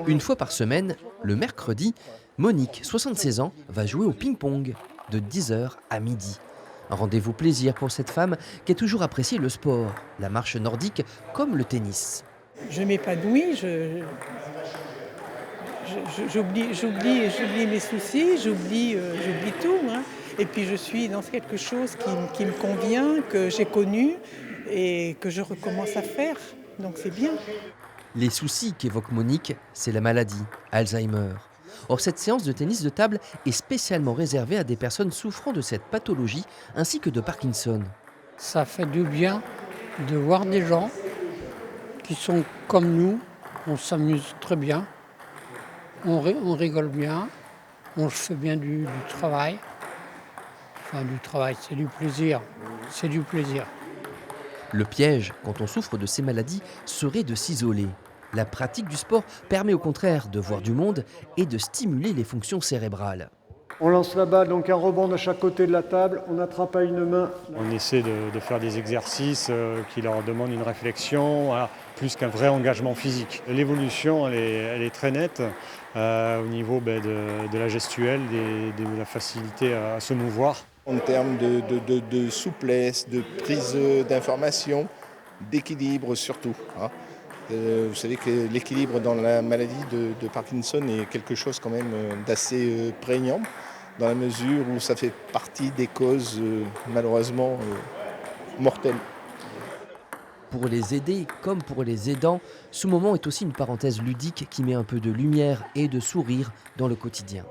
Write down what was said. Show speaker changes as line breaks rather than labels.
Une fois par semaine, le mercredi, Monique, 76 ans, va jouer au ping-pong de 10h à midi. Un rendez-vous plaisir pour cette femme qui a toujours apprécié le sport, la marche nordique comme le tennis.
Je m'épanouis, j'oublie mes soucis, j'oublie tout, hein. Et puis je suis dans quelque chose qui me convient, que j'ai connu et que je recommence à faire. Donc c'est bien.
Les soucis qu'évoque Monique, c'est la maladie, Alzheimer. Or, cette séance de tennis de table est spécialement réservée à des personnes souffrant de cette pathologie ainsi que de Parkinson.
Ça fait du bien de voir des gens qui sont comme nous, on s'amuse très bien, on rigole bien, on fait bien du travail. Enfin du travail, c'est du plaisir, c'est du plaisir.
Le piège, quand on souffre de ces maladies, serait de s'isoler. La pratique du sport permet au contraire de voir du monde et de stimuler les fonctions cérébrales.
On lance la balle, donc un rebond de chaque côté de la table, on attrape à une main.
On essaie de faire des exercices qui leur demandent une réflexion, voilà, plus qu'un vrai engagement physique. L'évolution, elle est très nette au niveau de la gestuelle, de la facilité à se mouvoir.
En termes de souplesse, de prise d'information, d'équilibre surtout, hein. Vous savez que l'équilibre dans la maladie de Parkinson est quelque chose quand même d'assez prégnant, dans la mesure où ça fait partie des causes malheureusement mortelles.
Pour les aider comme pour les aidants, ce moment est aussi une parenthèse ludique qui met un peu de lumière et de sourire dans le quotidien.